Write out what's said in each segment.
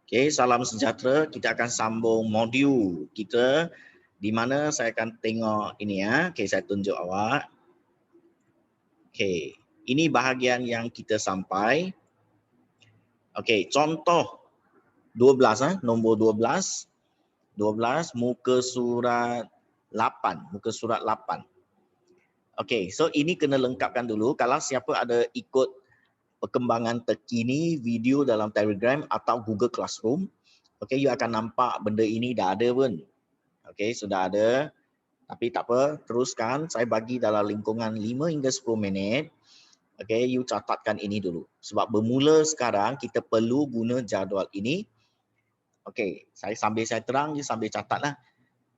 Okey, salam sejahtera. Kita akan sambung modul kita di mana saya akan tengok ini ya. Okey, saya tunjuk awak. Okey, ini bahagian yang kita sampai. Okey, contoh 12 nombor 12. 12 muka surat 8, muka surat 8. Okey, so ini kena lengkapkan dulu. Kalau siapa ada ikut perkembangan terkini video dalam Telegram atau Google Classroom, okey, you akan nampak benda ini dah ada pun. Okey, sudah ada. Tapi tak apa, teruskan. Saya bagi dalam lingkungan 5 hingga 10 minit. Okey, you catatkan ini dulu. Sebab bermula sekarang, kita perlu guna jadual ini. Okey, sambil saya terang, you sambil catatlah.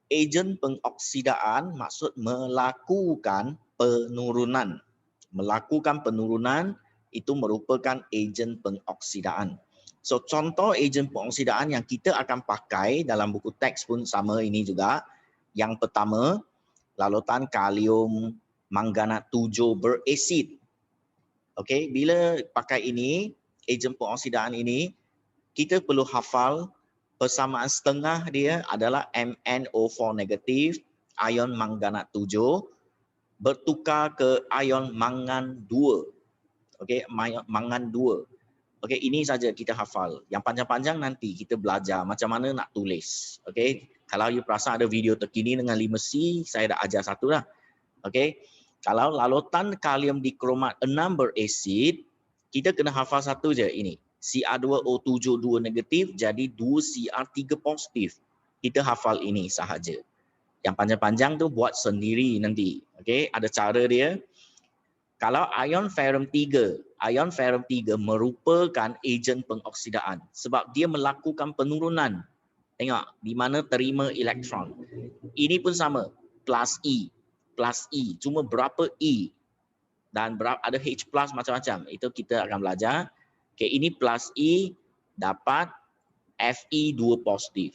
Ejen pengoksidaan maksud melakukan penurunan. Melakukan penurunan itu merupakan ejen pengoksidaan. So, contoh ejen pengoksidaan yang kita akan pakai dalam buku teks pun sama ini juga. Yang pertama, lalutan kalium manganat 7 berasid. Okey, bila pakai ini, ejen pengoksidaan ini, kita perlu hafal persamaan setengah dia adalah MnO4 negatif, ion manganat 7 bertukar ke ion mangan 2. Okey, mangan 2. Okey, ini saja kita hafal. Yang panjang-panjang nanti kita belajar macam mana nak tulis. Okey, kalau you perasan ada video terkini dengan 5C, saya dah ajar satu dah. Okey, kalau lalutan kalium dikromat 6 berasid, kita kena hafal satu je ini. Cr2O7 2 negatif jadi 2Cr3 positif. Kita hafal ini sahaja. Yang panjang-panjang tu buat sendiri nanti. Okey, ada cara dia. Kalau ion ferrum 3, ion ferrum 3 merupakan ejen pengoksidaan sebab dia melakukan penurunan. Tengok di mana terima elektron. Ini pun sama, plus E. Plus E, cuma berapa E dan berapa, ada H plus macam-macam. Itu kita akan belajar. Okay, ini plus E dapat Fe2 positif.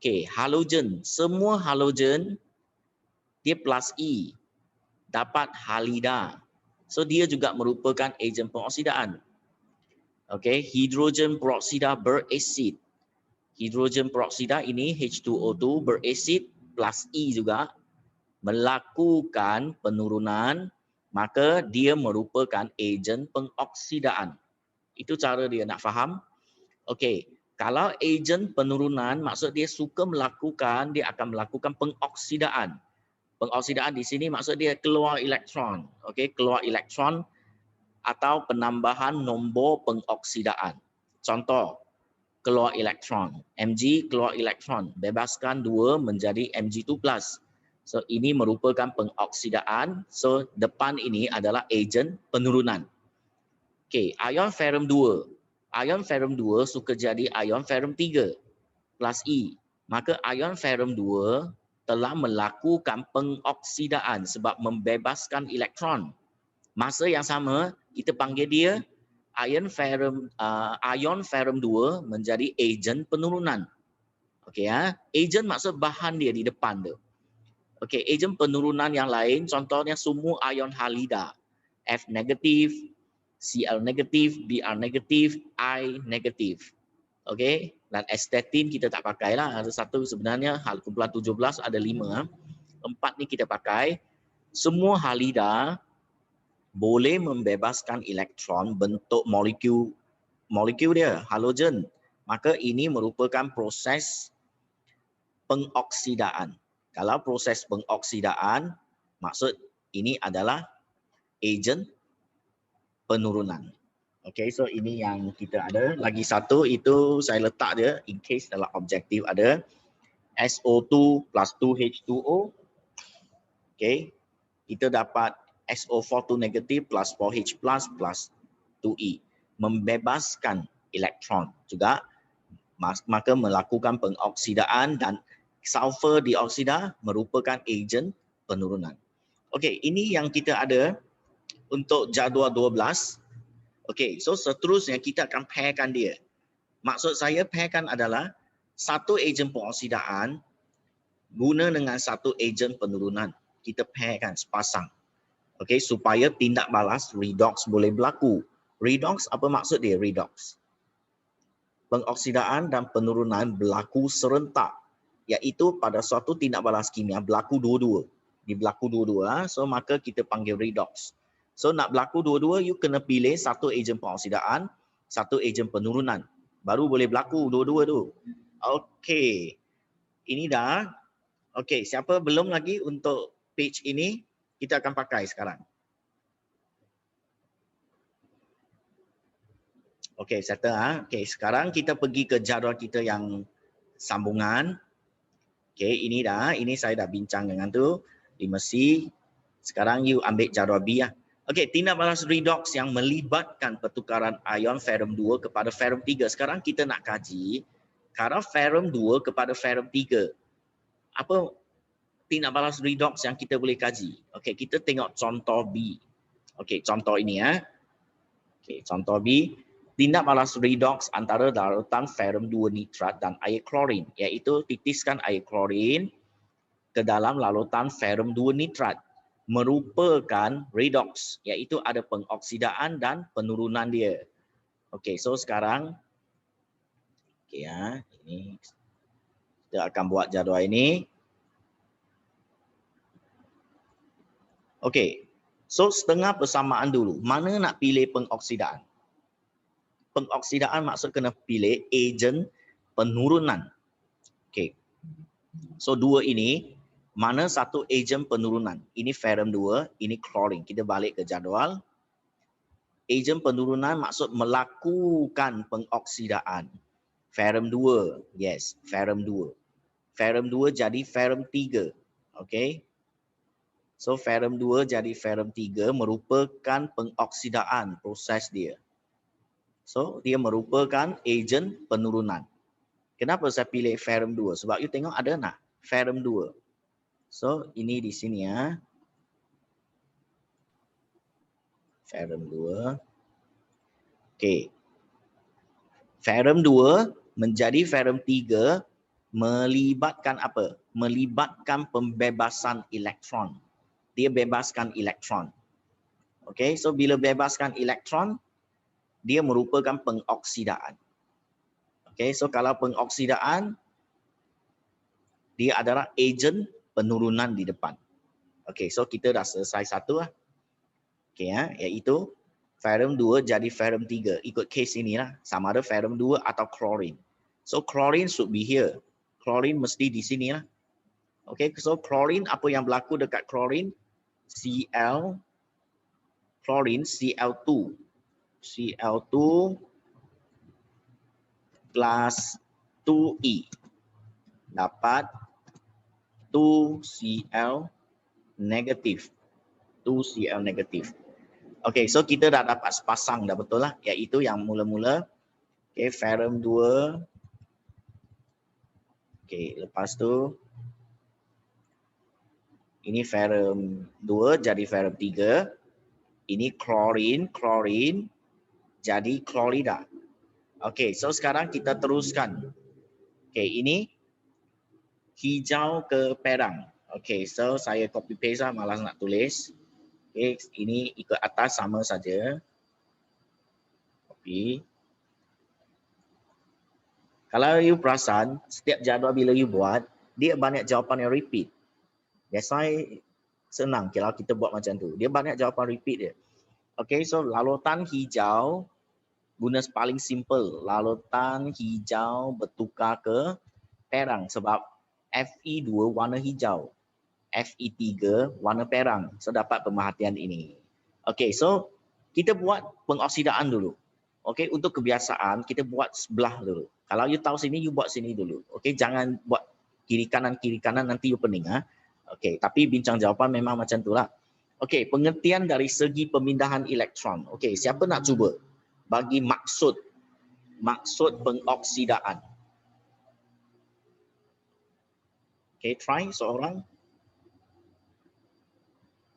Okay, halogen. Semua halogen dia plus E dapat halida. So dia juga merupakan ejen pengoksidaan. Okay, hidrogen peroksida berasid. Hidrogen peroksida ini H2O2 berasid plus E juga melakukan penurunan, maka dia merupakan ejen pengoksidaan. Itu cara dia, nak faham? Okey, kalau ejen penurunan maksud dia suka melakukan, dia akan melakukan pengoksidaan. Pengoksidaan di sini maksud dia keluar elektron. Okey, keluar elektron atau penambahan nombor pengoksidaan. Contoh, keluar elektron. Mg keluar elektron, bebaskan 2 menjadi Mg2+. So ini merupakan pengoksidaan. So depan ini adalah ejen penurunan. Okey, ion ferrum 2. Ion ferrum 2 suka jadi ion ferrum 3 plus E. Maka ion ferrum 2 telah melakukan pengoksidaan sebab membebaskan elektron. Masa yang sama, kita panggil dia ion ferrum 2 menjadi ejen penurunan. Okey ya, ejen maksud bahan dia di depan tu. Okey, ejen penurunan yang lain contohnya semua ion halida. F negatif, Cl negatif, Br negatif, I negatif. Okey, dan estetin kita tak pakailah. Ada satu sebenarnya, hal kumpulan 17 ada 5. 4 ni kita pakai. Semua halida boleh membebaskan elektron bentuk molekul dia, halogen. Maka ini merupakan proses pengoksidaan. Kalau proses pengoksidaan, maksud ini adalah ejen penurunan. Okey, so ini yang kita ada. Lagi satu itu saya letak dia in case dalam objektif ada SO2 plus 2H2O. Okey, kita dapat SO4 2 negatif plus 4H plus plus 2E. Membebaskan elektron juga, maka melakukan pengoksidaan dan sulfur dioksida merupakan ejen penurunan. Okey, ini yang kita ada untuk jadual 12. Okey, so seterusnya kita akan pairkan dia. Maksud saya pairkan adalah satu ejen pengoksidaan guna dengan satu ejen penurunan. Kita pairkan, sepasang. Okey, supaya tindak balas redox boleh berlaku. Redox, apa maksud dia redox? pengoksidaan dan penurunan berlaku serentak, iaitu pada suatu tindak balas kimia berlaku dua-dua. Di berlaku dua-dua, so maka kita panggil redox. So nak berlaku dua-dua, you kena pilih satu ejen pengoksidaan, satu ejen penurunan. Baru boleh berlaku dua-dua tu. Okey. Ini dah. Okey, siapa belum lagi untuk page ini, kita akan pakai sekarang. Okey, settle ah. Okey, sekarang kita pergi ke jadual kita yang sambungan. Okey, ini dah. Ini saya dah bincang dengan tu di Messi. Sekarang you ambil jadual B lah. Okey, tindak balas redox yang melibatkan pertukaran ion ferrum 2 kepada ferrum 3. Sekarang kita nak kaji kadar ferrum 2 kepada ferrum 3. Apa tindak balas redox yang kita boleh kaji? Okey, kita tengok contoh B. Okey, contoh ini ya. Okey, contoh B. Tindak balas redox antara larutan ferrum 2 nitrat dan air klorin, iaitu titiskan air klorin ke dalam larutan ferrum 2 nitrat, merupakan redox, iaitu ada pengoksidaan dan penurunan dia. Okey, so sekarang okey ya, ini kita akan buat jadual ini. Okey. So setengah persamaan dulu. Mana nak pilih pengoksidaan? Pengoksidaan maksud kena pilih ejen penurunan. Okey. So dua ini, mana satu ejen penurunan? Ini ferrum 2, ini klorin. Kita balik ke jadual. Ejen penurunan maksud melakukan pengoksidaan. Ferrum 2, yes, ferrum 2. Ferrum 2 jadi ferrum 3. Okey. So ferrum 2 jadi ferrum 3 merupakan pengoksidaan proses dia. So dia merupakan ejen penurunan. Kenapa saya pilih ferrum 2? Sebab you tengok ada nak ferrum 2. So ini di sini ya. Ferrum 2. Okey. Ferrum 2 menjadi ferrum 3 melibatkan apa? Melibatkan pembebasan elektron. Dia bebaskan elektron. Okey, so bila bebaskan elektron, dia merupakan pengoksidaan. Okey, so kalau pengoksidaan, dia adalah ejen penurunan di depan. Okey, so kita dah selesai satu lah. Okey ya, iaitu ferrum 2 jadi ferrum 3. Ikut case inilah, sama ada ferrum 2 atau klorin. So klorin should be here. Klorin mesti di sini lah. Okey, so klorin, apa yang berlaku dekat klorin? Cl, klorin Cl2. Cl2 plus 2E dapat 2Cl negatif. 2Cl negatif. Okey, so kita dah dapat sepasang dah betul lah, iaitu yang mula-mula. Okey, ferrum 2. Okey, lepas tu ini ferrum 2 jadi ferrum 3. Ini klorin jadi klorida. Okey, so sekarang kita teruskan. Okey, ini hijau ke perang. Okey, so saya copy paste lah, malas nak tulis. Okey, ini ikut atas sama saja. Copy. Kalau you perasan, setiap jadual bila you buat, dia banyak jawapan yang repeat. Biasanya senang kalau kita buat macam tu. Dia banyak jawapan repeat dia. Okey, so larutan hijau guna paling simple. Larutan hijau bertukar ke perang sebab Fe2 warna hijau. Fe3 warna perang. So dapat pemerhatian ini. Okey, so kita buat pengoksidaan dulu. Okey, untuk kebiasaan kita buat sebelah dulu. Kalau you tahu sini, you buat sini dulu. Okey, jangan buat kiri kanan nanti you pening ha. Okey, tapi bincang jawapan memang macam itulah. Okey, pengertian dari segi pemindahan elektron. Okey, siapa nak cuba bagi maksud pengoksidaan? Okey, try seorang.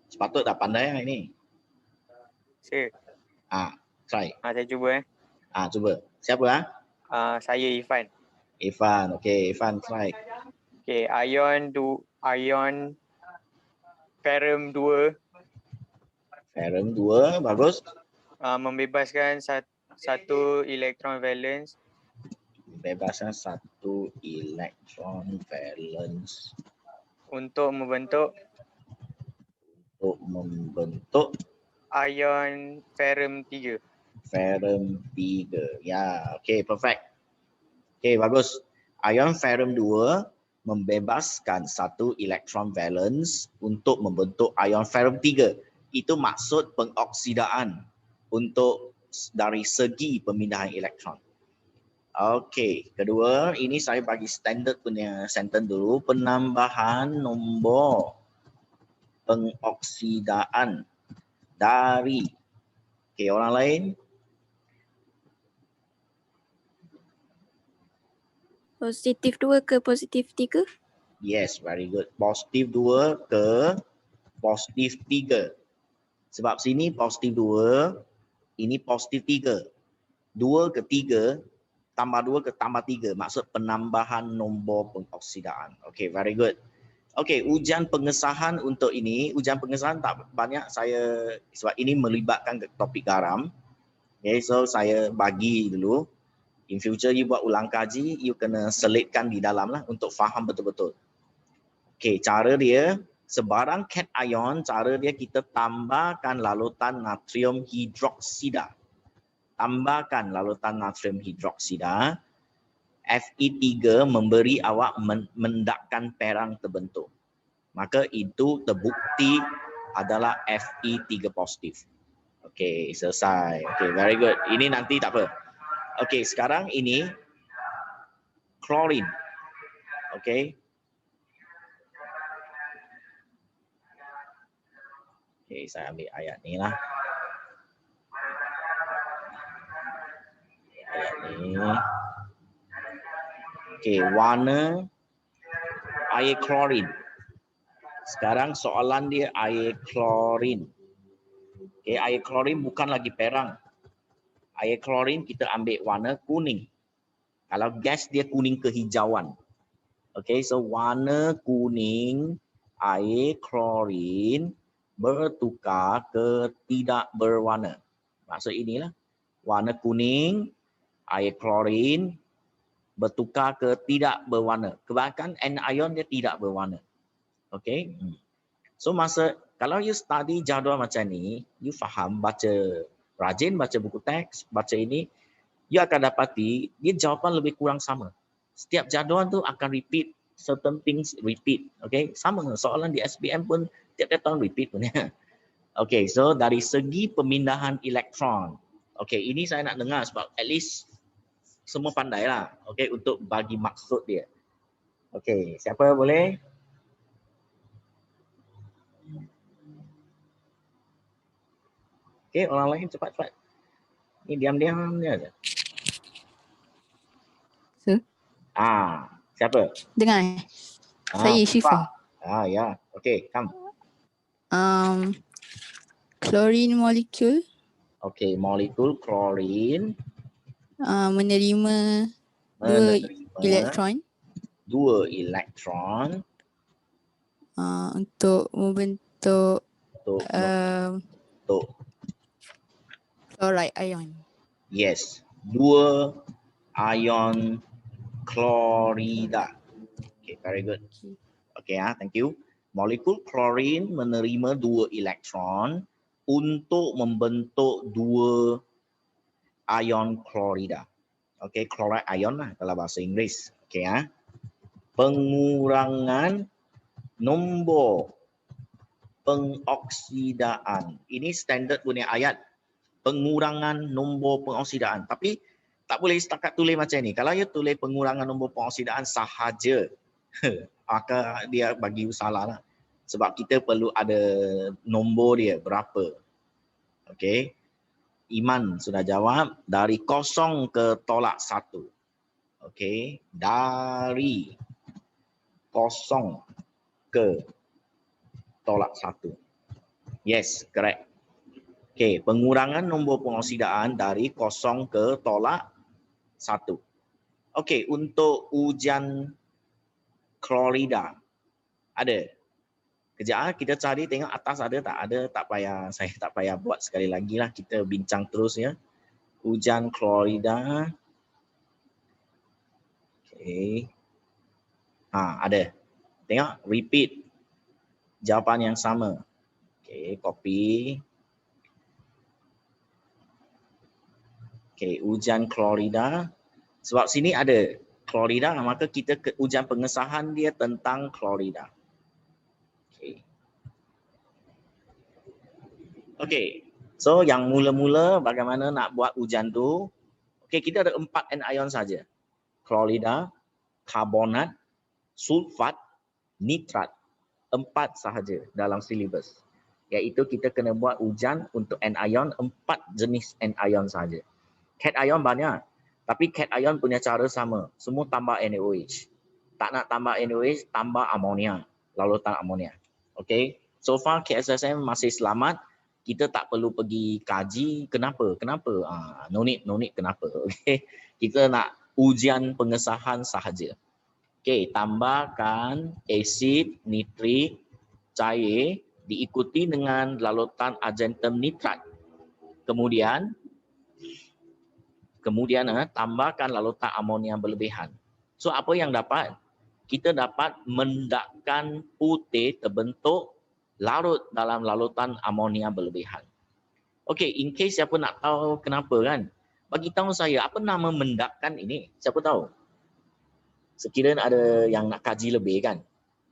Sepatut dah pandai lah ini. Sir. Try. Saya cuba Cuba. Siapa saya Irfan. Irfan. Okey, Irfan try. Okey, ion ferrum 2. Ferrum 2, bagus. Membebaskan satu elektron valence Pembebasan satu elektron valence untuk membentuk ion ferrum 3. ferrum 3. Ya, okey, perfect. Okey, bagus. Ion ferrum 2 membebaskan satu elektron valence untuk membentuk ion ferrum 3. Itu maksud pengoksidaan untuk dari segi pemindahan elektron. Okey, kedua, ini saya bagi standard punya sentence dulu. Penambahan nombor pengoksidaan dari, okey, orang lain. Positif 2 ke positif 3? Yes, very good. Positif 2 ke positif 3. Sebab sini positif 2, ini positif 3. 2 ke 3, tambah 2 ke tambah 3. Maksud penambahan nombor pengoksidaan. Okay, very good. Okay, ujian pengesahan untuk ini. Ujian pengesahan tak banyak saya, sebab ini melibatkan topik garam. Okay, so saya bagi dulu. In future, you buat ulang kaji, you kena selitkan di dalam lah untuk faham betul-betul. Okay, cara dia, sebarang cation, cara dia kita tambahkan lalutan natrium hidroksida. Tambahkan lalutan natrium hidroksida, Fe3 memberi awak mendakkan perang terbentuk. Maka itu terbukti adalah Fe3 positif. Okey, selesai. Okey, very good. Ini nanti tak apa. Okey, sekarang ini klorin. Okey. Okey, saya ambil ayat ni lah. Ayat ni. Okey, warna air klorin. Sekarang soalan dia air klorin. Okey, air klorin bukan lagi perang. Air klorin kita ambil warna kuning. Kalau gas dia kuning kehijauan. Okey, so warna kuning air klorin bertukar ke tidak berwarna. Maksud inilah warna kuning air klorin bertukar ke tidak berwarna. Kebanyakan anion dia tidak berwarna. Okey. So masa kalau you study jadual macam ni, you faham, rajin baca buku teks, baca ini, you akan dapati dia jawapan lebih kurang sama. Setiap jadual tu akan repeat, certain things repeat. Okey, sama soalan di SBM pun tiap-tiap tahun repeat punya. Okey, so dari segi pemindahan elektron. Okey, ini saya nak dengar sebab at least semua pandai lah, okay, untuk bagi maksud dia. Okay, siapa boleh? Okay, orang lain cepat-cepat. Ni diam-diam je. Sir? Siapa? Dengar. Saya Syifa. Ya. Okay, come. Chlorine molecule. Okay, molekul klorin Menerima 2 elektron. 2 elektron untuk membentuk chloride ion. Yes, 2 ion klorida. Okay, very good. Okay, thank you. Molekul klorin menerima 2 elektron untuk membentuk 2 ion klorida. Okay, chloride ion lah kalau bahasa Inggeris. Okay, pengurangan nombor pengoksidaan. Ini standard punya ayat. Pengurangan nombor pengoksidaan. Tapi tak boleh setakat tulis macam ni. Kalau you tulis pengurangan nombor pengoksidaan sahaja, maka dia bagi salah lah. Sebab kita perlu ada nombor dia berapa. Okey. Iman sudah jawab dari 0 ke tolak 1. Okey, dari 0 ke tolak 1. Yes, correct. Okey, pengurangan nombor pengoksidaan dari 0 ke tolak 1. Okey, untuk ujian klorida ada. Kejap kita cari tengok atas ada tak? Ada, tak payah, saya tak payah buat sekali lagi lah, kita bincang terus ya. Ujian klorida. Okay. Ada. Tengok, repeat. Jawapan yang sama. Okay, copy. Okay, hujan klorida. Sebab sini ada klorida, maka kita hujan pengesahan dia tentang klorida. Okay. Okay, so yang mula-mula bagaimana nak buat hujan tu. Okay, kita ada 4 anion saja. Klorida, karbonat, sulfat, nitrat. 4 sahaja dalam silibus. Iaitu kita kena buat hujan untuk anion 4 jenis anion saja. Cation banyak. Tapi cation punya cara sama. Semua tambah NaOH. Tak nak tambah NaOH, tambah amonia. Lalutan amonia. Okay. So far KSSM masih selamat. Kita tak perlu pergi kaji kenapa. No need kenapa. Okay. Kita nak ujian pengesahan sahaja. Okay. Tambahkan asid nitrik cair diikuti dengan lalutan argentum nitrat. Kemudian tambahkan lalutan amonia berlebihan. So apa yang dapat? Kita dapat mendakkan putih terbentuk larut dalam lalutan amonia berlebihan. Okey, in case siapa nak tahu kenapa kan? Bagi tahu saya apa nama mendakkan ini? Siapa tahu? Sekiranya ada yang nak kaji lebih kan?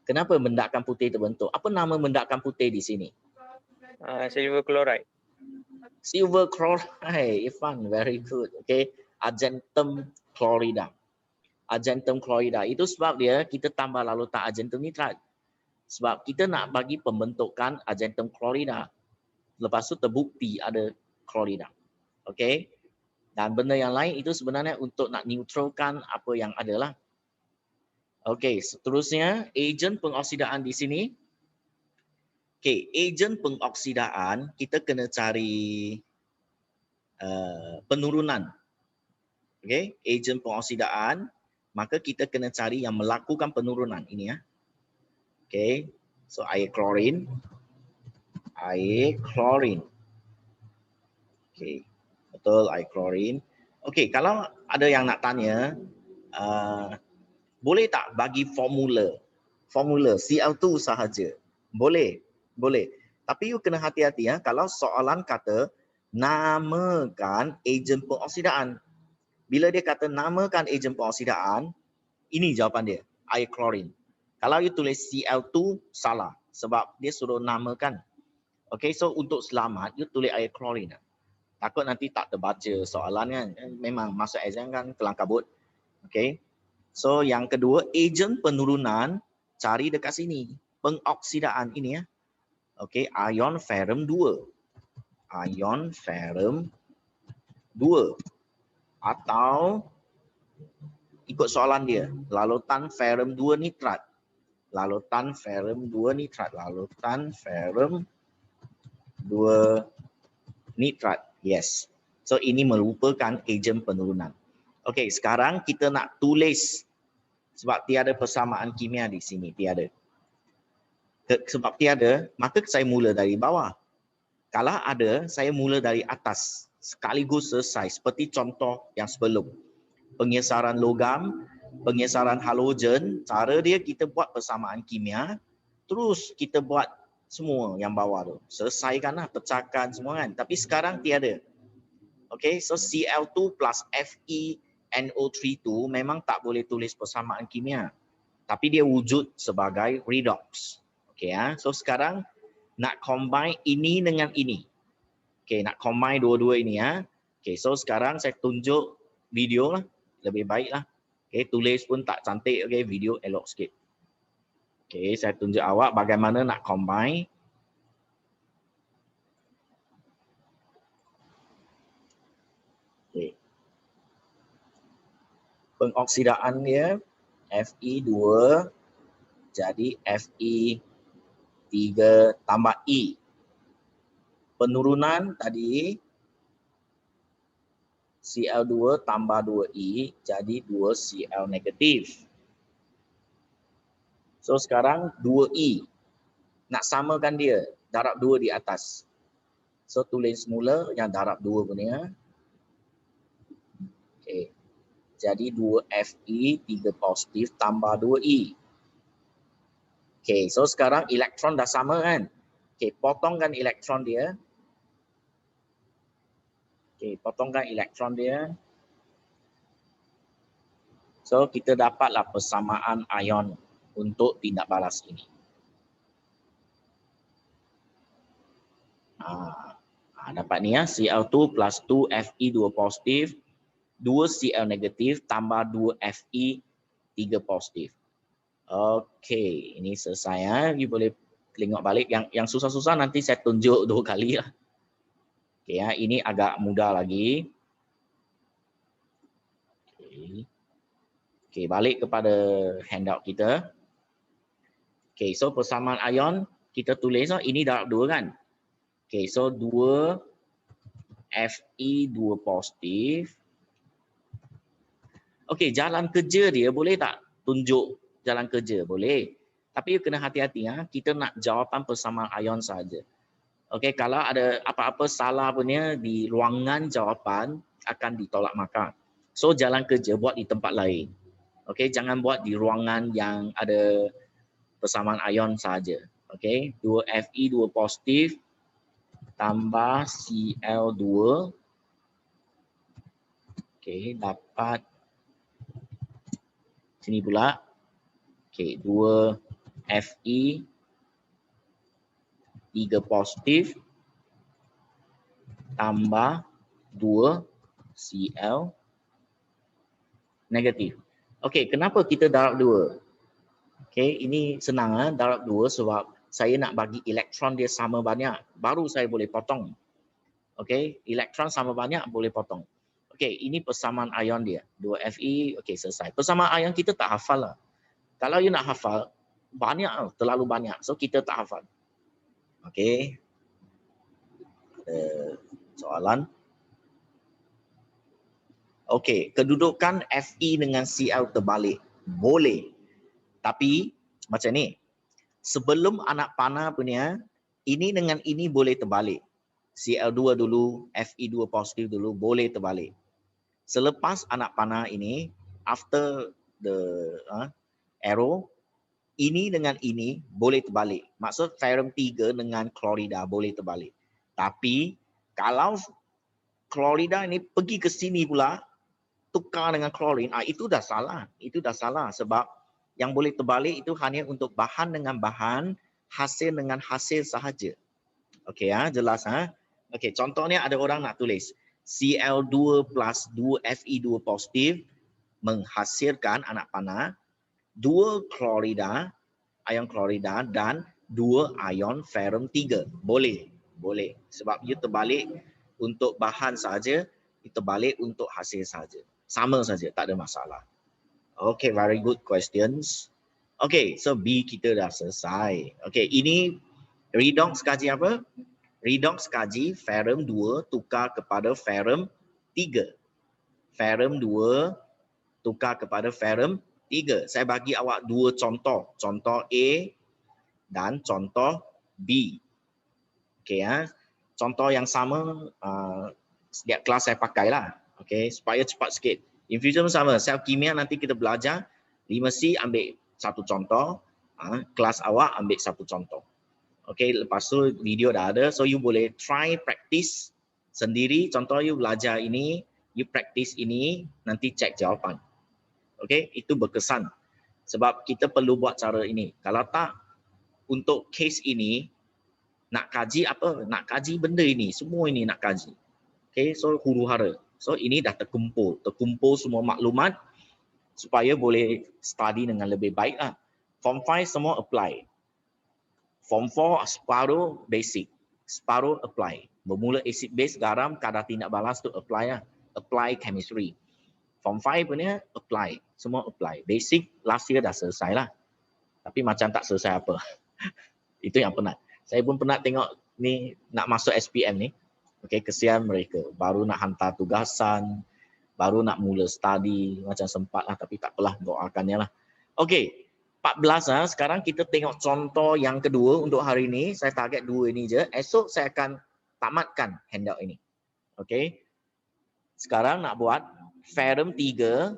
Kenapa mendakkan putih terbentuk? Apa nama mendakkan putih di sini? Silver chloride. Silver chloride, Irfan, very good. Okay, argentum chlorida. Argentum chlorida itu sebab dia kita tambah lalutan argentum nitrat. Sebab kita nak bagi pembentukan argentum chlorida. Lepas tu terbukti ada chlorida. Okay, dan benda yang lain itu sebenarnya untuk nak neutralkan apa yang ada lah. Okay, seterusnya ejen pengoksidaan di sini. Okay, ejen pengoksidaan kita kena cari penurunan. Okay, ejen pengoksidaan, maka kita kena cari yang melakukan penurunan ini ya. Okay, so air klorin. Okay, betul air klorin. Okay, kalau ada yang nak tanya, boleh tak bagi formula Cl2 sahaja? Boleh. Tapi you kena hati-hati ya. Kalau soalan kata namakan ejen pengoksidaan. Bila dia kata namakan ejen pengoksidaan, ini jawapan dia, air klorin. Kalau you tulis Cl2, salah. Sebab dia suruh namakan. Okay, so untuk selamat, you tulis air klorin. Takut nanti tak terbaca soalan kan. Memang masuk exam kan kelang kabut. Okay. So yang kedua, ejen penurunan, cari dekat sini. Pengoksidaan ini ya. Okay, ion ferrum 2. Ion ferrum 2. Atau ikut soalan dia, lalutan ferrum 2 nitrat. Lalutan ferrum 2 nitrat. Yes. So ini merupakan ejen penurunan. Okey, sekarang kita nak tulis sebab tiada persamaan kimia di sini, tiada. Sebab tiada, maka saya mula dari bawah. Kalau ada, saya mula dari atas. Sekaligus selesai seperti contoh yang sebelum. Pengesaran logam, pengesaran halogen, cara dia kita buat persamaan kimia, terus kita buat semua yang bawah tu. Selesaikanlah, pecahkan semua kan. Tapi sekarang tiada. Okay, so Cl2 plus FeNO3 tu memang tak boleh tulis persamaan kimia. Tapi dia wujud sebagai redox. Okay, so sekarang nak combine ini dengan ini. Okay, nak combine dua-dua ini ya. Okay, so sekarang saya tunjuk video lah. Lebih baik lah. Okay, tulis pun tak cantik. Okay, video elok sikit. Okay, saya tunjuk awak bagaimana nak combine. Okay. Pengoksidaan dia Fe2 jadi Fe3 tambah E. Penurunan tadi Cl2 tambah 2E jadi 2Cl negatif. So sekarang 2E. Nak samakan dia, darab 2 di atas. So tulis semula yang darab 2 punya. Okay. jadi 2Fe 3 positif tambah 2E. Okay, so sekarang elektron dah sama kan? Okay, potongkan elektron dia. Okay, potongkan elektron dia. So, kita dapatlah persamaan ion untuk tindak balas ini. Dapat ni ya, Cl2 plus 2Fe 2 positif, 2Cl negatif tambah 2Fe 3 positif. Okey, ini selesai ya. You boleh tengok balik. Yang susah-susah nanti saya tunjuk 2 kali lah. Okey ya, ini agak mudah lagi. Okey, balik kepada handout kita. Okey, so persamaan ion kita tulis ini darab 2 kan. Okey, so 2 Fe 2 positif. Okey, jalan kerja dia boleh tak tunjuk jalan kerja? Boleh. Tapi you kena hati-hati ya. Kita nak jawapan persamaan ion saja. Okey, kalau ada apa-apa salah punya di ruangan jawapan akan ditolak markah. So jalan kerja buat di tempat lain. Okey, jangan buat di ruangan yang ada persamaan ion saja. Okey, 2Fe 2 positif tambah Cl2. Okey, dapat sini pula. Okey, 2Fe 3 positif tambah 2 Cl negatif. Okey, kenapa kita darab 2? Okey, ini senang darab 2 sebab saya nak bagi elektron dia sama banyak, baru saya boleh potong. Okey, elektron sama banyak boleh potong. Okey, ini persamaan ion dia. 2Fe, okey selesai. Persamaan ion kita tak hafal lah. Kalau you nak hafal, banyak, terlalu banyak. So kita tak hafal. Okey. Soalan. Okey, kedudukan Fe dengan Cl terbalik. Boleh. Tapi macam ni. Sebelum anak panah punya, ini dengan ini boleh terbalik. Cl2 dulu, Fe2 positif dulu boleh terbalik. Selepas anak panah ini, after the arrow, ini dengan ini boleh terbalik. Maksud ferrum 3 dengan klorida boleh terbalik. Tapi kalau klorida ini pergi ke sini pula, tukar dengan klorin, itu dah salah. Itu dah salah sebab yang boleh terbalik itu hanya untuk bahan dengan bahan, hasil dengan hasil sahaja. Okey ya, jelas ha? Okey, contohnya ada orang nak tulis Cl2 plus 2Fe2 positif menghasilkan anak panah 2 klorida, ion klorida dan 2 ion ferrum 3. Boleh, boleh. Sebab ia terbalik untuk bahan saja, ia terbalik untuk hasil saja. Sama saja, tak ada masalah. Okay, very good questions. Okay, so B kita dah selesai. Okay, ini redox kaji apa? Redox kaji ferrum 2 tukar kepada ferrum 3. Ferrum 2 tukar kepada ferrum 3. Saya bagi awak 2 contoh. Contoh A dan contoh B. Okay, ya. Contoh yang sama setiap kelas saya pakailah. Okay, supaya cepat sikit. Infusion sama, sel kimia nanti kita belajar 5C ambil satu contoh, kelas awak ambil satu contoh. Okay, lepas tu video dah ada, so you boleh try practice sendiri. Contoh you belajar ini, you practice ini, nanti cek jawapan. Okay, itu berkesan. Sebab kita perlu buat cara ini. Kalau tak, untuk case ini, nak kaji apa? Nak kaji benda ini, semua ini nak kaji. Okay, so huru-hara. So ini dah terkumpul semua maklumat supaya boleh study dengan lebih baik lah. Form 5 semua apply. Form 4 separuh basic, separuh apply. Bermula acid base, garam, kadar tindak balas tu apply lah. Apply chemistry. Form 5 punya apply, semua apply. Basic last year dah selesai lah. Tapi macam tak selesai apa. Itu yang penat. Saya pun penat tengok ni nak masuk SPM ni. Okay, kesian mereka. Baru nak hantar tugasan, baru nak mula study, macam sempat lah, tapi tak apalah, doakannya lah. Okay, 14 sekarang kita tengok contoh yang kedua untuk hari ini. Saya target 2 ini je. Esok saya akan tamatkan handout ini. Okay, sekarang nak buat Ferrum 3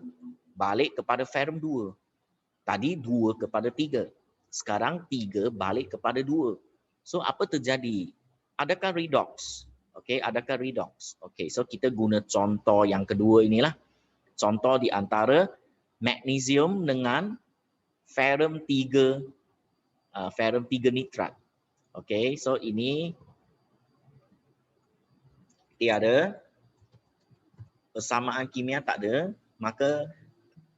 balik kepada ferrum 2. Tadi 2 kepada 3. Sekarang 3 balik kepada 2. So apa terjadi? Adakah redox? Okey, adakah redox? Okey, so kita guna contoh yang kedua inilah. Contoh di antara magnesium dengan ferrum 3 nitrat. Okey, so ini tiada persamaan kimia, tak ada, maka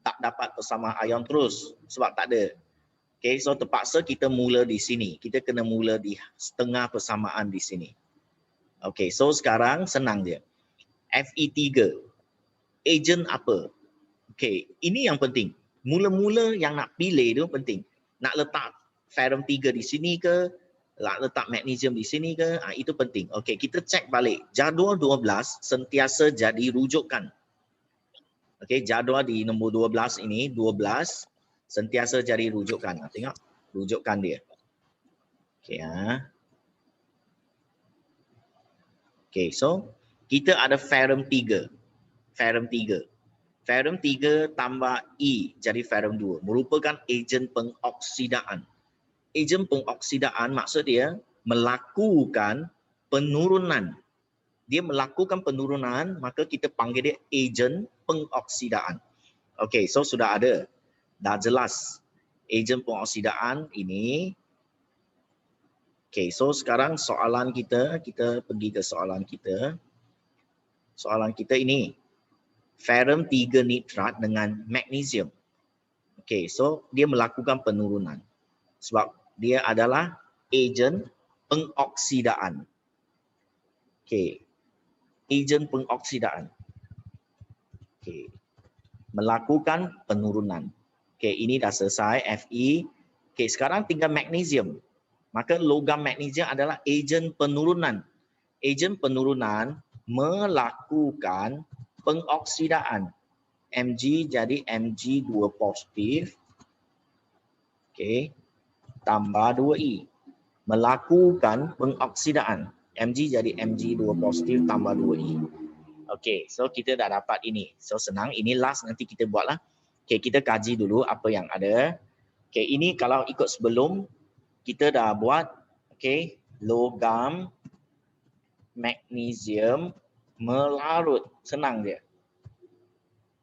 tak dapat persamaan ion terus sebab tak ada. Okey, so terpaksa kita mula di sini. Kita kena mula di setengah persamaan di sini. Okey, so sekarang senang dia. Fe3, ejen apa? Okey, ini yang penting. Mula-mula yang nak pilih tu penting. Nak letak ferrum 3 di sini ke? Nak letak magnesium di sini ke? Itu penting. Okey, kita cek balik. Jadual 12 sentiasa jadi rujukan. Okey, jadual di nombor 12 ini, 12 sentiasa jadi rujukan. Tengok rujukan dia. Okey, Okey, so kita ada ferrum 3. Ferrum 3. Ferrum 3 tambah E jadi ferrum 2. Merupakan ejen pengoksidaan. Ejen pengoksidaan maksud dia melakukan penurunan. Dia melakukan penurunan, maka kita panggil dia ejen pengoksidaan. Okey, so sudah ada. Dah jelas. Ejen pengoksidaan ini. Okey, so sekarang soalan kita pergi ke soalan kita. Soalan kita ini. Ferrum 3 nitrat dengan magnesium. Okey, so dia melakukan penurunan. Sebab dia adalah ejen pengoksidaan. Okey. Ejen pengoksidaan. Okey. Melakukan penurunan. Okey, ini dah selesai Fe. Okey, sekarang tinggal magnesium. Maka logam magnesium adalah ejen penurunan. Ejen penurunan melakukan pengoksidaan. Mg jadi Mg2 positif. Okey. Tambah 2E. Melakukan pengoksidaan. Mg jadi Mg2 positif tambah 2E. Okey, so kita dah dapat ini. So senang, ini last nanti kita buatlah. Okey, kita kaji dulu apa yang ada. Okey, ini kalau ikut sebelum kita dah buat, okey, logam magnesium melarut. Senang dia.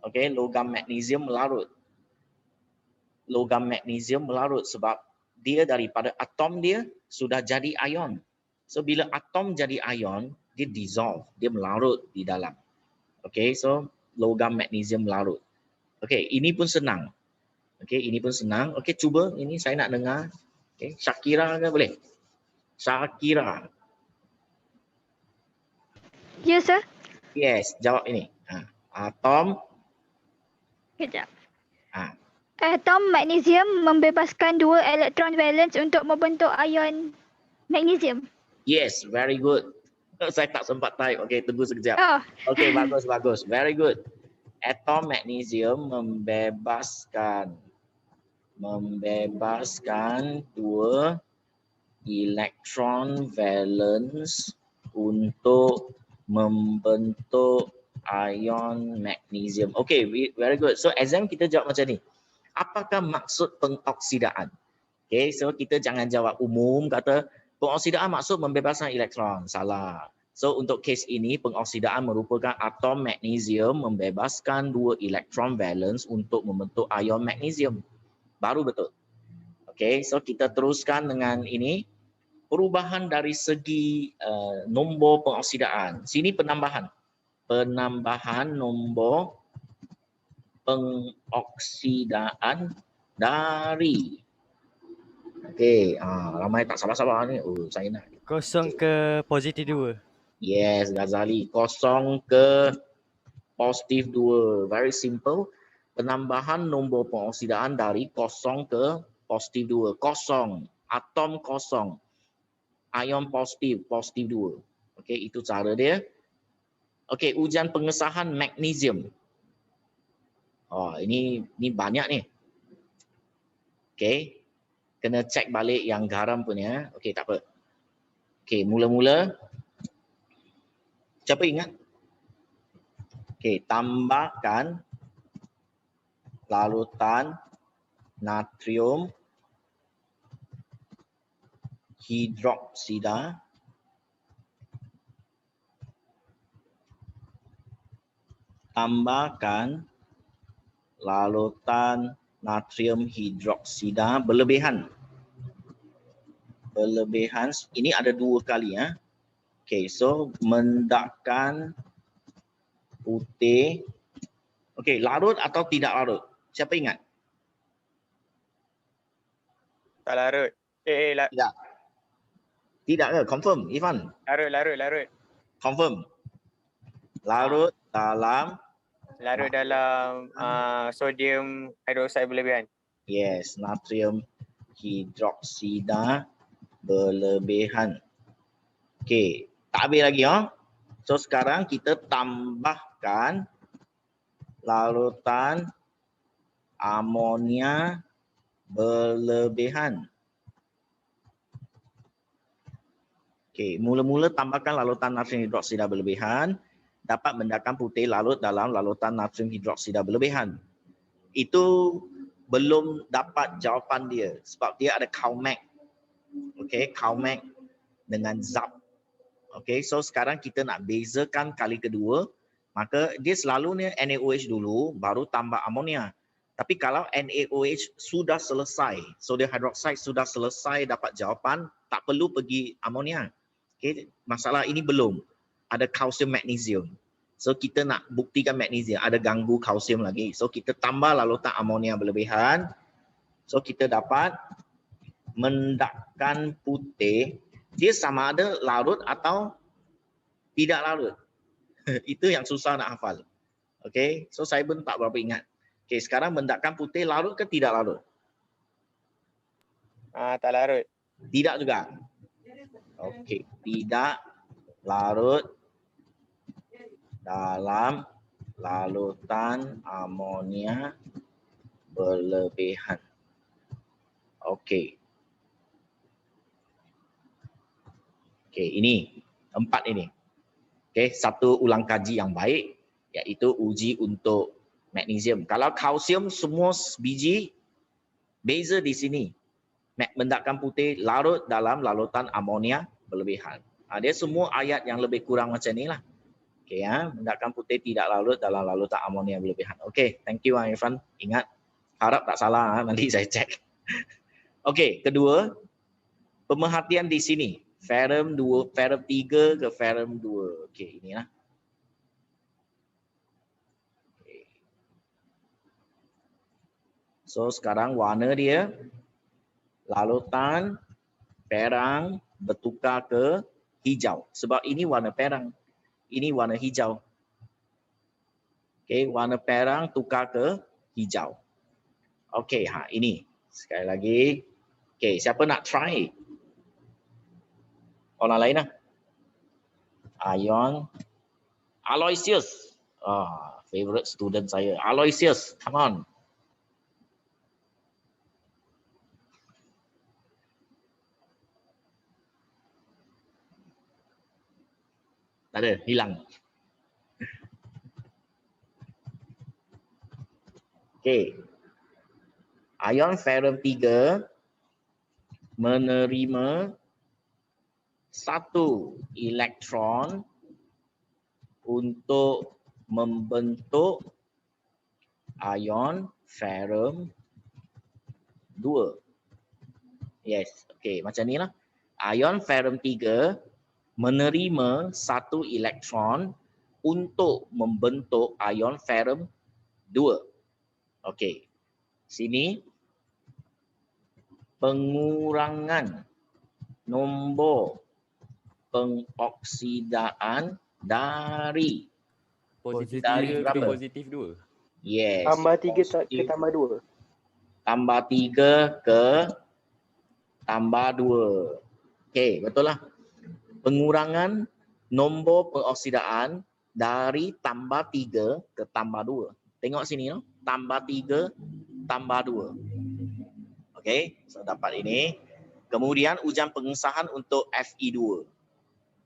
Okey, logam magnesium melarut. Logam magnesium melarut sebab dia daripada atom dia sudah jadi ion. So bila atom jadi ion, dia dissolve, dia melarut di dalam. Okey, so logam magnesium melarut. Okey, ini pun senang. Okey, ini pun senang. Okey, cuba ini saya nak dengar. Okey, Shakira ke boleh? Shakira. Ya, sir. Yes, jawab ini. Atom. Kejap. Ha. Atom magnesium membebaskan 2 elektron valence untuk membentuk ion magnesium. Yes, very good. Saya tak sempat type. Okey, tunggu sekejap. Oh. Okey, bagus. Very good. Atom magnesium membebaskan 2 elektron valence untuk membentuk ion magnesium. Okey, very good. So exam kita jawab macam ni. Apakah maksud pengoksidaan? Okey, so kita jangan jawab umum kata pengoksidaan maksud membebaskan elektron. Salah. So untuk kes ini pengoksidaan merupakan atom magnesium membebaskan 2 elektron valence untuk membentuk ion magnesium. Baru betul. Okey, so kita teruskan dengan ini. Perubahan dari segi nombor pengoksidaan. Sini penambahan. Penambahan nombor pengoksidaan dari. Okey, ramai tak sabar-sabar ni. Oh, saya nak. 0 ke positif 2. Yes, Ghazali. 0 ke positif 2. Very simple. Penambahan nombor pengoksidaan dari 0 ke positif 2. 0. Atom 0. Ion positif 2. Okey, itu cara dia. Okey, ujian pengesahan magnesium. Oh, ini banyak ni. Okey. Kena cek balik yang garam punya. Okey, tak apa. Okey, mula-mula. Siapa ingat? Okey, tambahkan larutan natrium hidroksida tambahkan larutan natrium hidroksida berlebihan. Berlebihan, ini ada 2 kali ya. Okey, so mendapkan putih. Okey, larut atau tidak larut? Siapa ingat? Tak larut. Tidak. Tidak ke? Confirm, Irfan? Larut. Confirm. Larut dalam Sodium hidroksida berlebihan. yes, natrium hidroksida berlebihan. Okey, tak habis lagi ya. So sekarang kita tambahkan larutan amonia berlebihan. Okey, mula-mula tambahkan larutan natrium hidroksida berlebihan dapat mendapatkan putih larut dalam larutan natrium hidroksida berlebihan. Itu belum dapat jawapan dia sebab dia ada CalMag. Okey, CalMag dengan ZAP. Okey, so sekarang kita nak bezakan kali kedua, maka dia selalunya NaOH dulu baru tambah amonia. Tapi kalau NaOH sudah selesai, sodium hydroxide sudah selesai dapat jawapan, tak perlu pergi amonia. Okey, masalah ini belum. Ada kalsium magnesium. So kita nak buktikan magnesium, ada ganggu kalsium lagi. So kita tambah larutan amonia berlebihan. So kita dapat mendapatkan putih, dia sama ada larut atau tidak larut. Itu yang susah nak hafal. Okey, so saya pun tak berapa ingat. Okey, sekarang mendapatkan putih larut ke tidak larut? Tak larut. Tidak juga. Okey, tidak larut dalam larutan amonia berlebihan. Okey. Okey, ini 4 ini. Okey, satu ulang kaji yang baik iaitu uji untuk magnesium. Kalau kalsium semua biji beza di sini. Mendapatkan putih larut dalam larutan amonia berlebihan. Dia semua ayat yang lebih kurang macam ni lah. Okey ya, mendapatkan putih tidak larut dalam larutan amonia berlebihan. Okey, thank you Irfan. Ingat, harap tak salah nanti saya cek. Okey, kedua, pemerhatian di sini. Ferrum 2, ferrum 3 ke ferrum 2. Okey, inilah. Okay. So sekarang warna dia larutan perang bertukar ke hijau. Sebab ini warna perang. Ini warna hijau. Okey, warna perang tukar ke hijau. Okey, ini. Sekali lagi. Okey, siapa nak try? Orang lain lah. Ion. Aloysius. Favorite student saya. Aloysius, come on. Tak ada, hilang. Okey. Ion ferrum 3 menerima 1 elektron untuk membentuk ion ferrum 2. Yes, okey, macam ni lah. Ion ferrum 3 menerima 1 elektron untuk membentuk ion ferrum 2. Okey. Sini pengurangan nombor pengoksidaan dari Positif dari 3 ke berapa? positif 2. Yes. Tambah 3 ke tambah 2. Tambah 3 ke tambah 2. Okey, betul lah. Pengurangan nombor pengoksidaan dari tambah 3 ke tambah 2. Tengok sini, no? Tambah 3, tambah 2. Okey, so dapat ini. Kemudian ujian pengesahan untuk Fe2.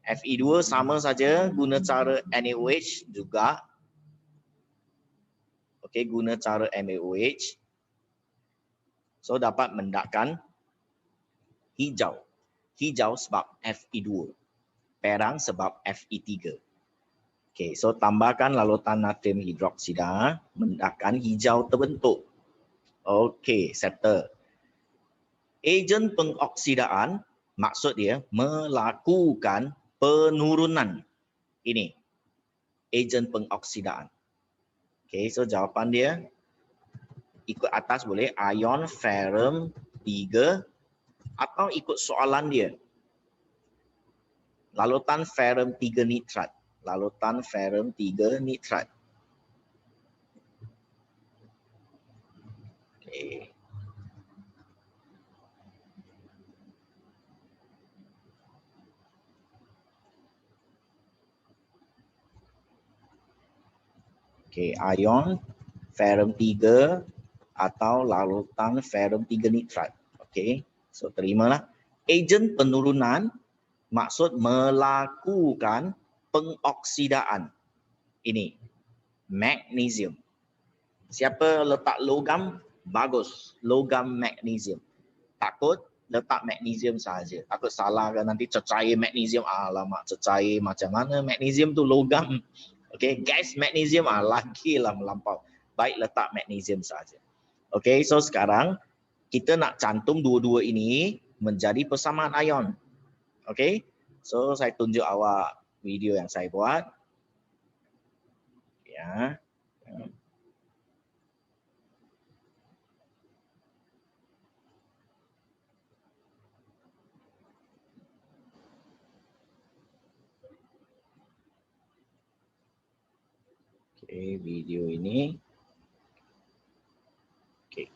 Fe2 sama saja guna cara NaOH juga. Okey, guna cara MAOH. So dapat mendapatkan hijau. Hijau sebab Fe2. Perang sebab Fe3. Okey, so tambahkan larutan natrium hidroksida, mendapatkan hijau terbentuk. Okey, settle. Ejen pengoksidaan maksud dia melakukan penurunan. Ini ejen pengoksidaan. Okey, so jawapan dia ikut atas boleh ion ferrum 3 atau ikut soalan dia. Larutan ferrum 3 nitrat. Larutan ferrum 3 nitrat. Okey. Okey, ion ferrum 3 atau larutan ferrum 3 nitrat. Okey, so terimalah. Ejen penurunan maksud melakukan pengoksidaan. Ini magnesium. Siapa letak logam? Bagus. Logam magnesium. Takut letak magnesium saja. Takut salah kan nanti cecair magnesium. Alamak, cecair macam mana magnesium tu logam. Okey, gas magnesium lagi lah melampau. Baik, letak magnesium saja. Okey, so sekarang kita nak cantum dua-dua ini menjadi persamaan ion. Okey, so saya tunjuk awak video yang saya buat. Ya. Okey, video ini. Okey.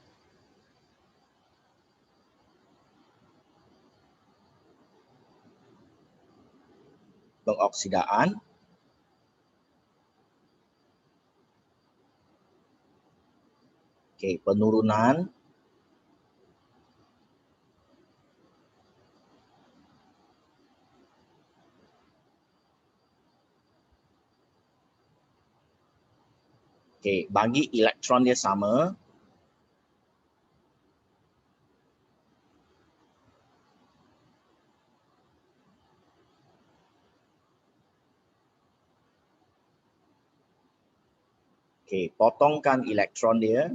Pengoksidaan. Okey, penurunan. Okey, bagi elektron dia sama. Okey, potongkan elektron dia.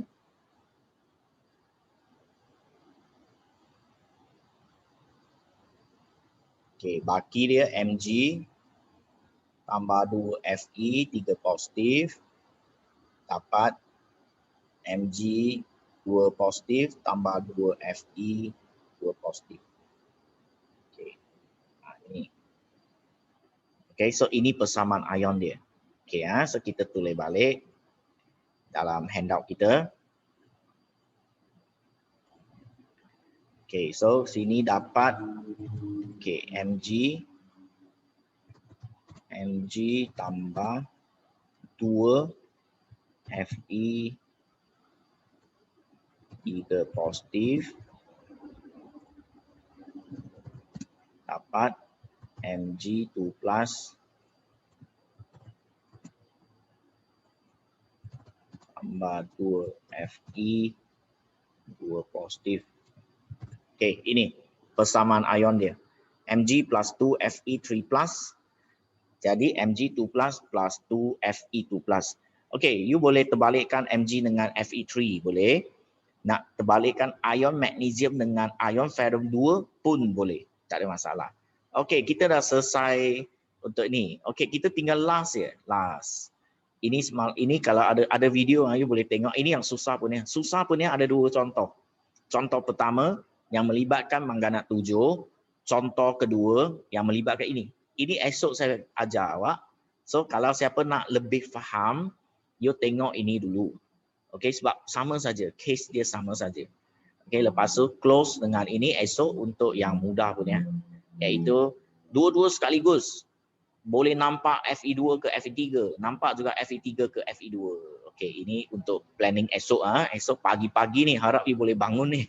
Okey, baki dia Mg tambah 2 Fe 3 positif dapat Mg 2 positif tambah 2 Fe 2 positif. Okey. Ini. Okey, so ini persamaan ion dia. Okey, so kita tulis balik dalam handout kita. Okey, so sini dapat Mg tambah 2 Fe 3 positif dapat Mg 2 plus tambah 2 Fe 2 positif. Okey, ini persamaan ion dia. Mg plus 2 Fe 3 plus. Jadi Mg 2 plus plus 2 Fe 2 plus. Okey, you boleh terbalikkan Mg dengan Fe3 boleh. Nak terbalikkan ion magnesium dengan ion ferrum 2 pun boleh. Tak ada masalah. Okey, kita dah selesai untuk ini. Okey, kita tinggal last ya. Last. Ini kalau ada video you boleh tengok. Ini yang susah punya. Susah punya ada dua contoh. Contoh pertama yang melibatkan manganat 7. Contoh kedua yang melibatkan ini. Ini esok saya ajar awak. So kalau siapa nak lebih faham, you tengok ini dulu. Okey, sebab sama saja, case dia sama saja. Okey, lepas tu close dengan ini esok untuk yang mudah punya. Iaitu dua-dua sekaligus. Boleh nampak Fe2 ke Fe3, nampak juga Fe3 ke Fe2. Okey, ini untuk planning esok esok pagi-pagi ni harap you boleh bangun ni.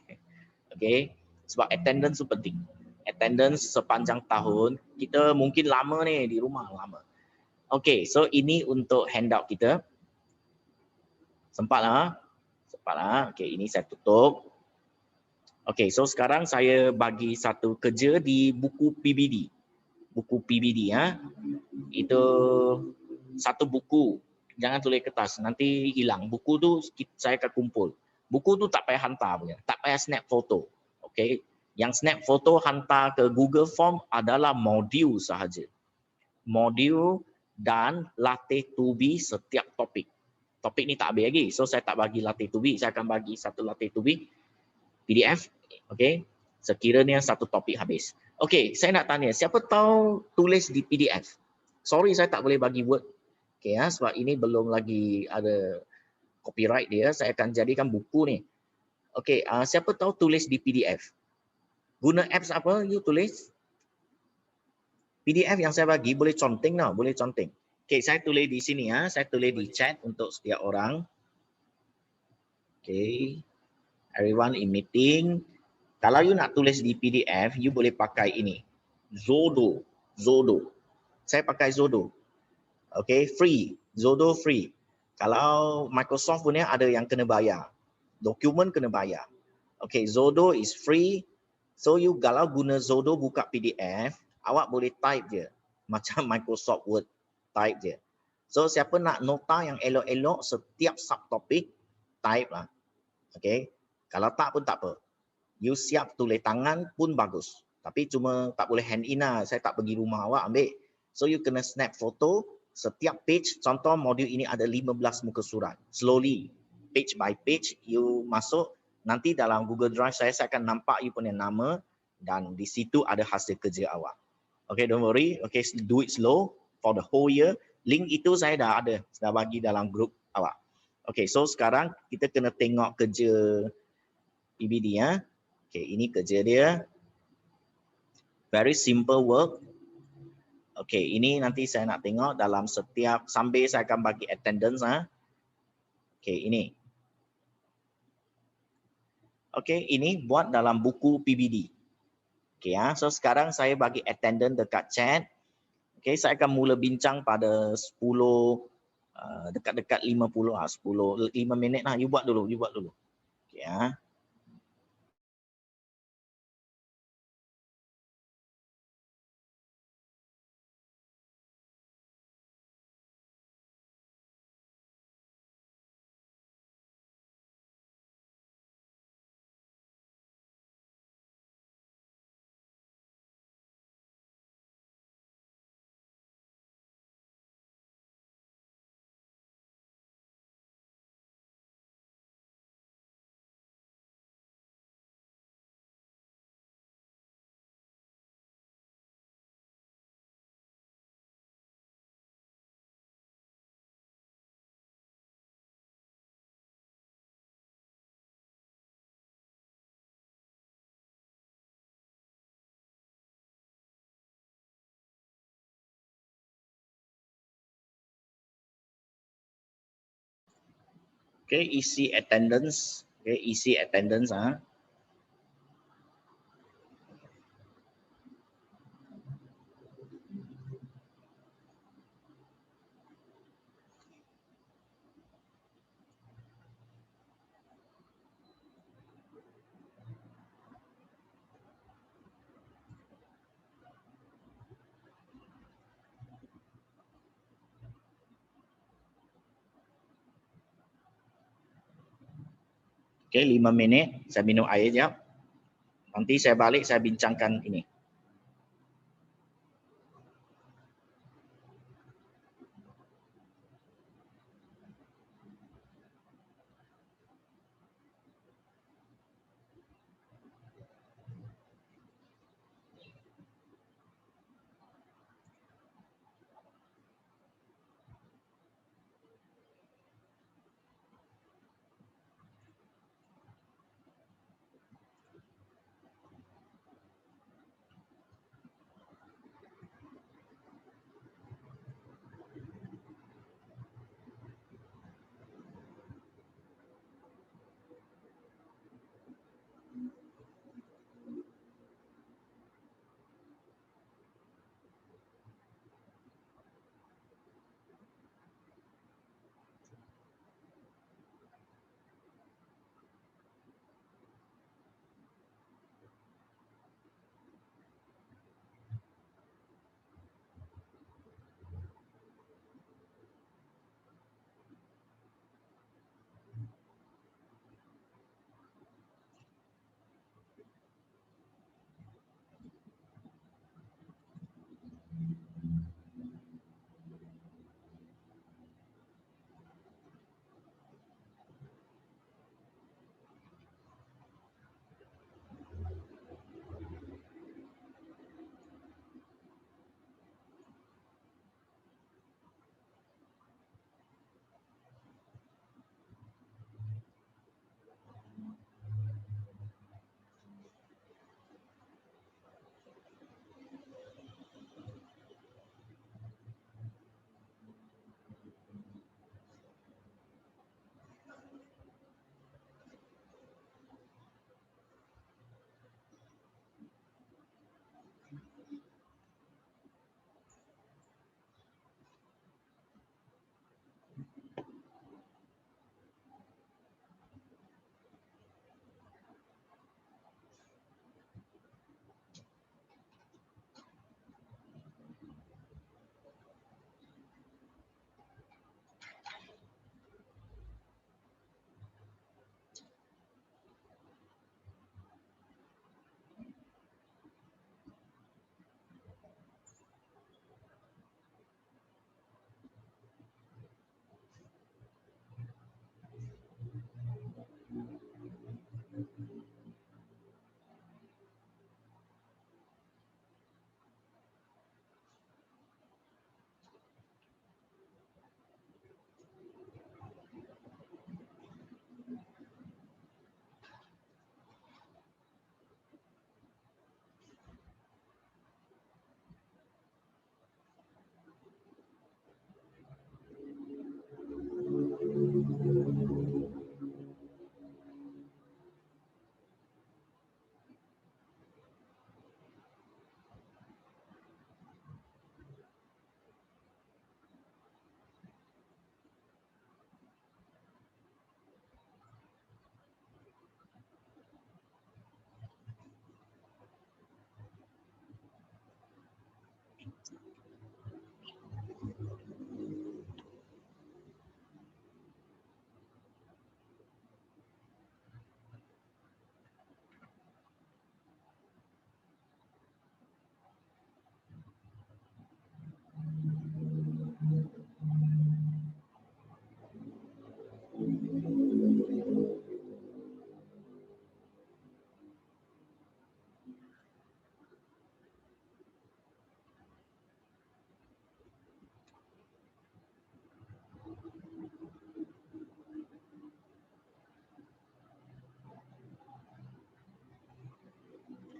Okey, sebab attendance tu penting. Attendance sepanjang tahun, kita mungkin lama ni di rumah lama. Okey, so ini untuk handout kita. Sempat lah. Sempat lah. Okay, ini saya tutup. Okay, so sekarang saya bagi satu kerja di buku PBD. Buku PBD ya. Itu satu buku. Jangan tulis kertas, nanti hilang. Buku tu saya akan kumpul. Buku tu tak payah hantar punya, tak payah snap foto. Okay. Yang snap foto hantar ke Google Form adalah modul sahaja. Modul dan latih tubi setiap topik. Topik ni tak habis lagi. So saya tak bagi latih tubi, saya akan bagi satu latih tubi PDF. Okay. Sekiranya satu topik habis. Okay, saya nak tanya, siapa tahu tulis di PDF? Sorry, saya tak boleh bagi Word. Okay, ya, sebab ini belum lagi ada copyright dia. Saya akan jadikan buku ni. Okay, siapa tahu tulis di PDF? Guna apps apa you tulis? PDF yang saya bagi boleh conteng tau, boleh conteng. Okay, saya tulis di sini ya. Saya tulis di chat untuk setiap orang. Okay, everyone in meeting. Kalau you nak tulis di PDF, you boleh pakai ini. Zodo. Zodo. Saya pakai Zodo. Okay, free. Zodo free. Kalau Microsoft punya ada yang kena bayar. Dokumen kena bayar. Okay, Zodo is free. So you kalau guna Zodo buka PDF, awak boleh type je. Macam Microsoft Word. Type je. So siapa nak nota yang elok-elok setiap subtopik, type lah. Okay. Kalau tak pun tak apa. You siap tulis tangan pun bagus. Tapi cuma tak boleh hand in lah. Saya tak pergi rumah awak ambil. So you kena snap foto. Setiap page, contoh modul ini ada 15 muka surat. Slowly, page by page, you masuk. Nanti dalam Google Drive saya akan nampak you punya nama. Dan di situ ada hasil kerja awak. Okay, don't worry. Okay, do it slow for the whole year. Link itu saya dah ada. Dah bagi dalam grup awak. Okay, so sekarang kita kena tengok kerja PBD ya. Okay, ini kerja dia. Very simple work. Okay, ini nanti saya nak tengok dalam setiap, sambil saya akan bagi attendance. Okay, ini. Okay, ini buat dalam buku PBD. Okay, so sekarang saya bagi attendance dekat chat. Okay, saya akan mula bincang pada 10, dekat-dekat 50, 10, 5 minit lah. You buat dulu, you buat dulu. Okay, okay, isi attendance. Okay, isi attendance. Okay, 5 minit. Saya minum air jap. Nanti saya balik, saya bincangkan ini.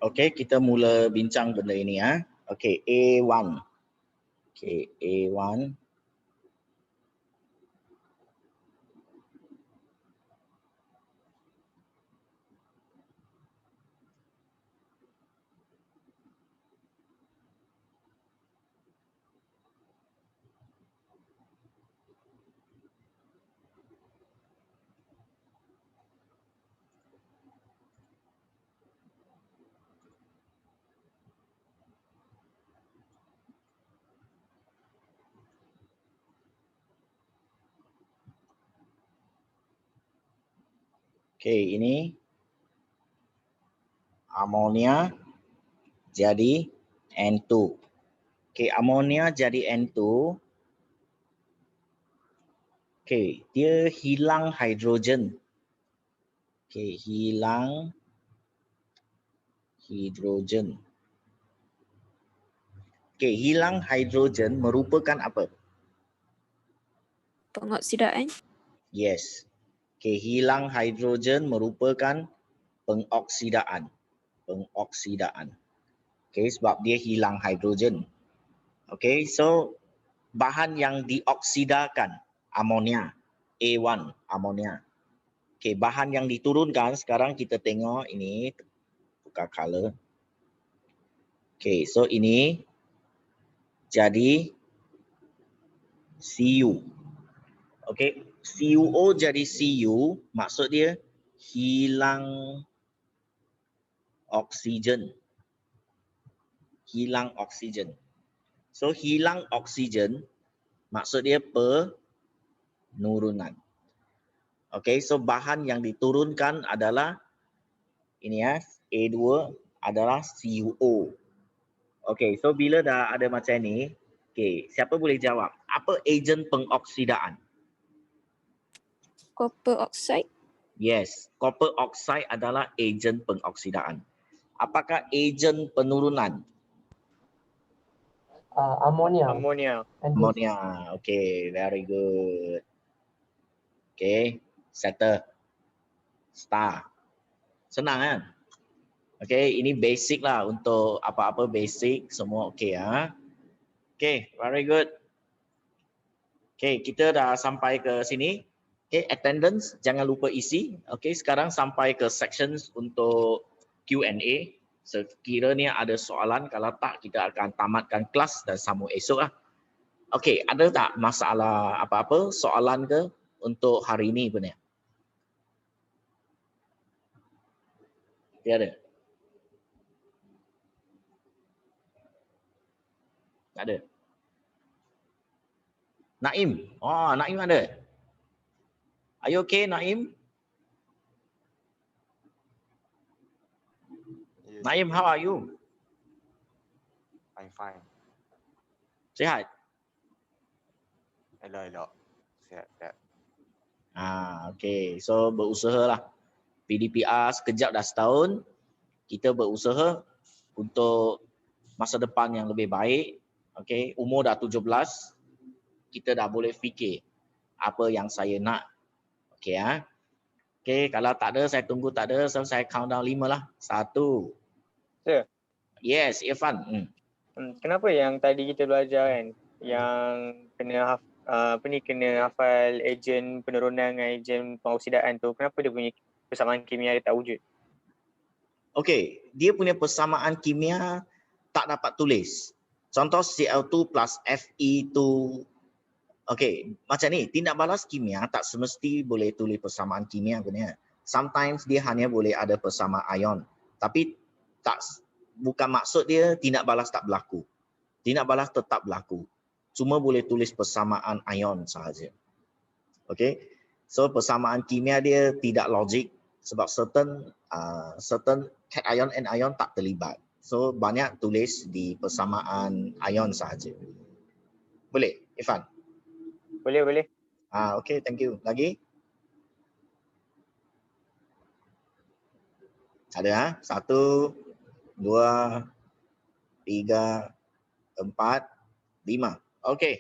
Okey, kita mula bincang benda ini ya. Okey, A1. Okey, A1. Okey, ini amonia jadi N2. Okey, amonia jadi N2. Okey, dia hilang hidrogen. Okey, hilang hidrogen. Okey, hilang hidrogen merupakan apa? Pengoksidaan. Yes. Okey, hilang hidrogen merupakan pengoksidaan. Pengoksidaan. Okey, sebab dia hilang hidrogen. Okey, so bahan yang dioksidakan amonia, A1 amonia. Okey, bahan yang diturunkan sekarang kita tengok ini tukar color. Okey, so ini jadi Cu. Okey, CuO jadi Cu, maksud dia hilang oksigen. Hilang oksigen. So hilang oksigen maksud dia penurunan. Okey, so bahan yang diturunkan adalah ini ya, A2 adalah CuO. Okey, so bila dah ada macam ni, okey, siapa boleh jawab? Apa ejen pengoksidaan? Copper oxide. Yes, copper oxide adalah ejen pengoksidaan. Apakah ejen penurunan? Amonia. Amonia. Okay, very good. Okay, settle. Star. Senang kan? Okay, ini basic lah untuk apa-apa basic semua okay ya. Okay, very good. Okay, kita dah sampai ke sini. Okay, attendance jangan lupa isi. Okay, sekarang sampai ke sections untuk Q&A. Sekiranya ada soalan, kalau tak kita akan tamatkan kelas dan sambung esok lah. Okay, ada tak masalah apa-apa, soalan ke untuk hari ini punya? Tiada? Tak ada? Naim? Oh, Naim ada? Are you okay, Naim? Yes, Naim, how are you? I'm fine. Sihat? Elok. Sihat. Okay. So berusaha lah. PDPR sekejap dah setahun. Kita berusaha untuk masa depan yang lebih baik. Okay. Umur dah 17. Kita dah boleh fikir apa yang saya nak. Okay ya. Okay. Kalau tak ada, saya tunggu tak ada. So saya count down 5 lah. 1. Sir. Yes, Irfan. Kenapa yang tadi kita belajar kan, yang kena kena hafal ejen penurunan dengan ejen pengoksidaan tu, kenapa dia punya persamaan kimia dia tak wujud? Okey, dia punya persamaan kimia tak dapat tulis. Contoh Cl2 plus Fe2. Okey, macam ni, tindak balas kimia tak semesti boleh tulis persamaan kimia punya. Sometimes dia hanya boleh ada persamaan ion. Tapi bukan maksud dia tindak balas tak berlaku. Tindak balas tetap berlaku. Cuma boleh tulis persamaan ion sahaja. Okey. So persamaan kimia dia tidak logik sebab certain cation and ion tak terlibat. So banyak tulis di persamaan ion sahaja. Boleh, Irfan? Boleh. Okey, thank you. Lagi? Ada 1, 2, 3, 4, 5. Okey,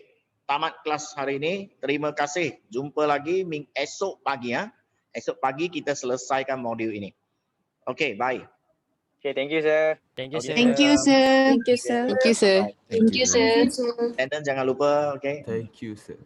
tamat kelas hari ini. Terima kasih. Jumpa lagi esok pagi ya. Esok pagi kita selesaikan modul ini. Okey, bye. Okay, thank you sir. Thank you, Okay. sir. Thank you, sir. Thank you, sir. Thank you, sir. Thank you, sir. Attendance jangan lupa, okay? Thank you, sir.